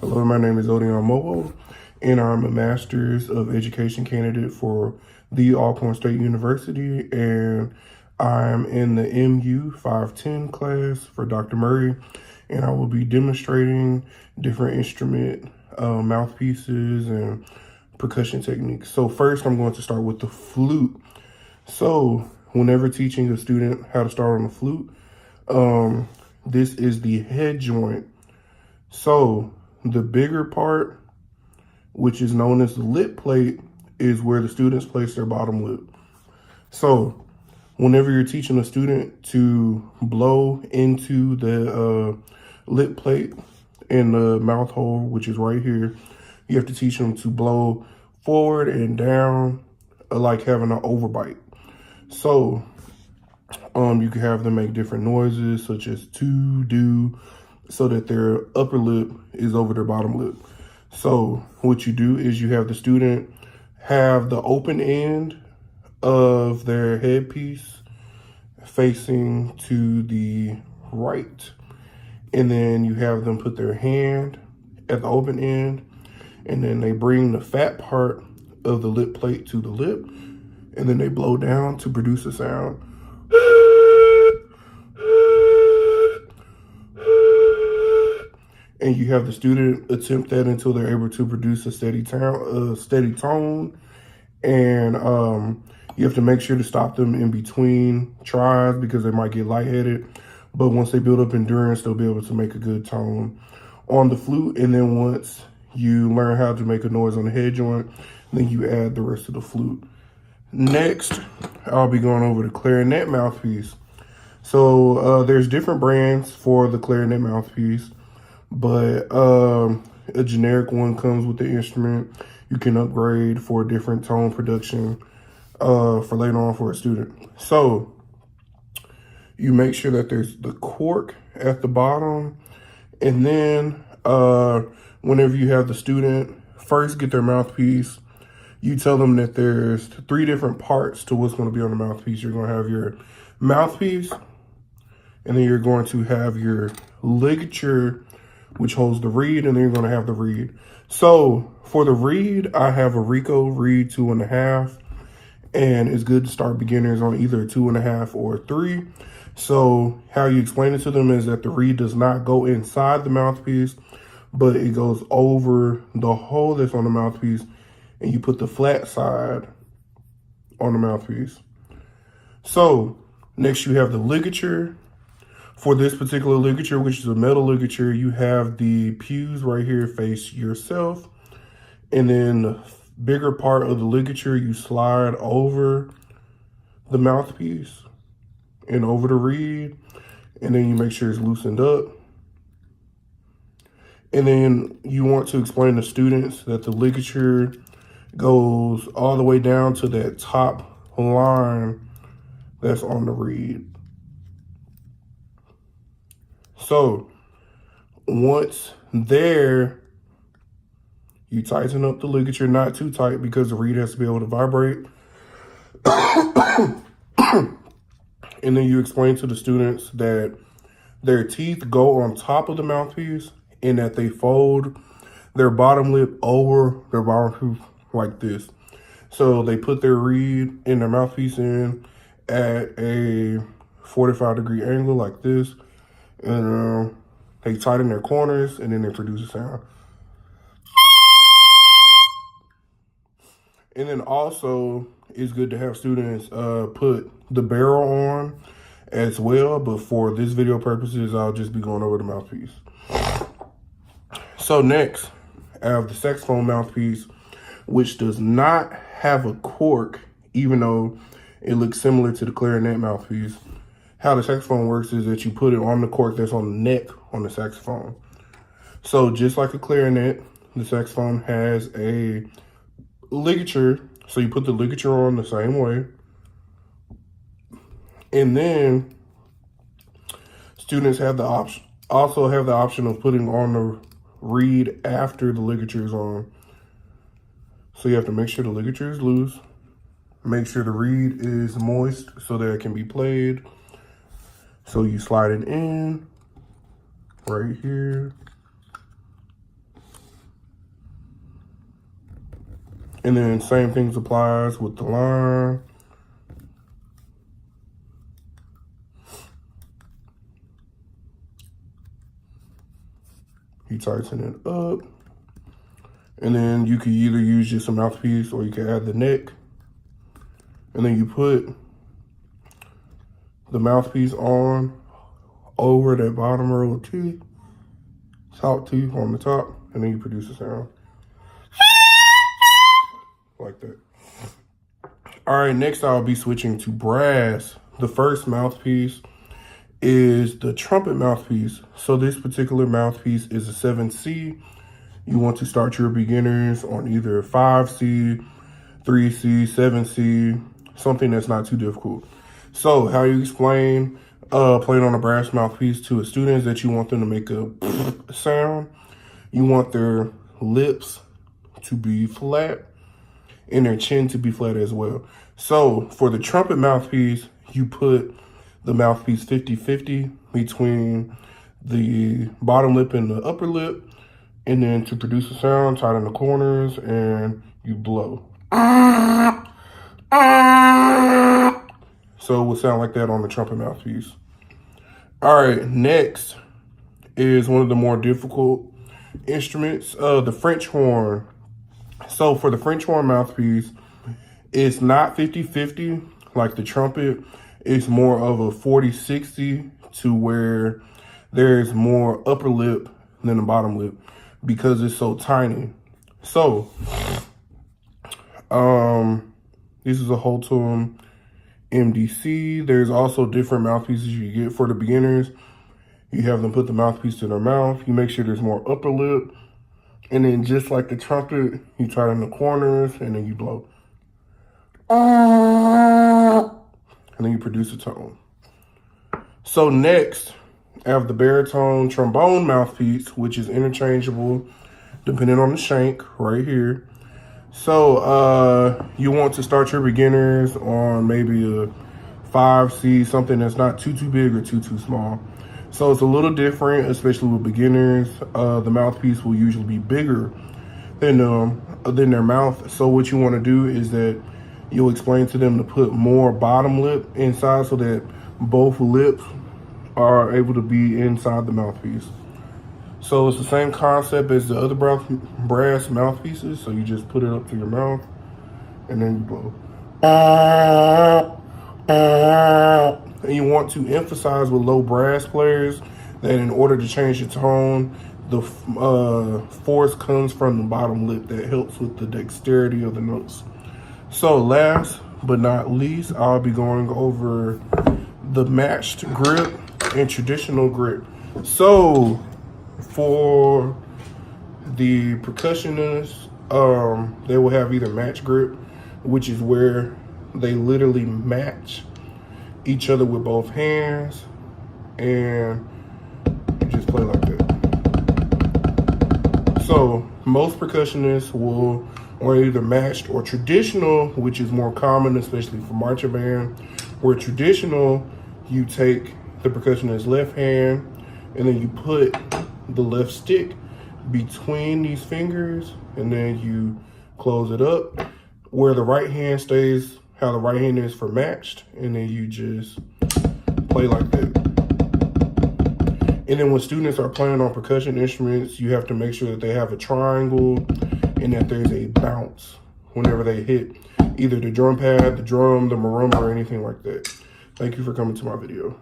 Hello, my name is Odion Mobo, and I'm a Master's of Education candidate for the Alcorn State University, and I'm in the MU 510 class for Dr. Murray, and I will be demonstrating different instrument mouthpieces and percussion techniques. So first, I'm going to start with the flute. So whenever teaching a student how to start on the flute, this is the head joint. So the bigger part, which is known as the lip plate, is where the students place their bottom lip. So whenever you're teaching a student to blow into the lip plate in the mouth hole, which is right here, you have to teach them to blow forward and down, like having an overbite. So you can have them make different noises such as to, do, so that their upper lip is over their bottom lip. So what you do is you have the student have the open end of their headpiece facing to the right. And then you have them put their hand at the open end, and then they bring the fat part of the lip plate to the lip, and then they blow down to produce a sound. And you have the student attempt that until they're able to produce a steady tone. And you have to make sure to stop them in between tries because they might get lightheaded. But once they build up endurance, they'll be able to make a good tone on the flute. And then once you learn how to make a noise on the head joint, then you add the rest of the flute. Next, I'll be going over the clarinet mouthpiece. So there's different brands for the clarinet mouthpiece, but a generic one comes with the instrument. You can upgrade for different tone production for later on for a student. So you make sure that there's the cork at the bottom, and then whenever you have the student first get their mouthpiece, you tell them that there's 3 different parts to what's going to be on the mouthpiece. You're going to have your mouthpiece, and then you're going to have your ligature, which holds the reed, and then you're going to have the reed. So for the reed, I have a Rico reed 2.5, and it's good to start beginners on either 2.5 or 3. So how you explain it to them is that the reed does not go inside the mouthpiece, but it goes over the hole that's on the mouthpiece, and you put the flat side on the mouthpiece. So next you have the ligature. For this particular ligature, which is a metal ligature, you have the pews right here face yourself. And then the bigger part of the ligature, you slide over the mouthpiece and over the reed. And then you make sure it's loosened up. And then you want to explain to students that the ligature goes all the way down to that top line that's on the reed. So once there, you tighten up the ligature, not too tight because the reed has to be able to vibrate. And then you explain to the students that their teeth go on top of the mouthpiece and that they fold their bottom lip over their bottom tooth like this. So they put their reed in their mouthpiece in at a 45-degree angle like this. And they tighten their corners, and then they produce a sound. And then also, it's good to have students put the barrel on as well. But for this video purposes, I'll just be going over the mouthpiece. So next, I have the saxophone mouthpiece, which does not have a cork, even though it looks similar to the clarinet mouthpiece. How the saxophone works is that you put it on the cork that's on the neck on the saxophone. So just like a clarinet, the saxophone has a ligature. So you put the ligature on the same way. And then students have the option, also have the option of putting on the reed after the ligature is on. So you have to make sure the ligature is loose. Make sure the reed is moist so that it can be played. So you slide it in right here. And then same things applies with the line. You tighten it up. And then you could either use just a mouthpiece or you can add the neck. And then you put the mouthpiece on over that bottom row of teeth, top teeth on the top, and then you produce a sound. Like that. All right, next I'll be switching to brass. The first mouthpiece is the trumpet mouthpiece. So this particular mouthpiece is a 7C. You want to start your beginners on either 5C, 3C, 7C, something that's not too difficult. So how you explain playing on a brass mouthpiece to a student is that you want them to make a sound. You want their lips to be flat and their chin to be flat as well. So for the trumpet mouthpiece, you put the mouthpiece 50-50 between the bottom lip and the upper lip. And then to produce a sound, tighten the corners and you blow. So it will sound like that on the trumpet mouthpiece. All right, next is one of the more difficult instruments, the French horn. So for the French horn mouthpiece, it's not 50-50 like the trumpet. It's more of a 40-60 to where there's more upper lip than the bottom lip because it's so tiny. So, this is a Holtum MDC. There's also different mouthpieces you get for the beginners. You have them put the mouthpiece to their mouth. You make sure there's more upper lip. And then just like the trumpet, you tighten the corners and then you blow. And then you produce a tone. So next, I have the baritone trombone mouthpiece, which is interchangeable depending on the shank right here. So you want to start your beginners on maybe a 5C, something that's not too big or too small. So it's a little different, especially with beginners. The mouthpiece will usually be bigger than their mouth. So what you want to do is that you'll explain to them to put more bottom lip inside so that both lips are able to be inside the mouthpiece. So it's the same concept as the other brass mouthpieces. So you just put it up to your mouth and then you blow. And you want to emphasize with low brass players that in order to change the tone, the force comes from the bottom lip. That helps with the dexterity of the notes. So last but not least, I'll be going over the matched grip and traditional grip. So for the percussionists, they will have either match grip, which is where they literally match each other with both hands and you just play like that. So most percussionists will either matched or traditional, which is more common, especially for marching band, where traditional, you take the percussionist's left hand and then you put the left stick between these fingers and then you close it up where the right hand stays how the right hand is for matched, and then you just play like that. And then when students are playing on percussion instruments, you have to make sure that they have a triangle and that there's a bounce whenever they hit either the drum pad, the drum, the marimba, or anything like that. Thank you for coming to my video.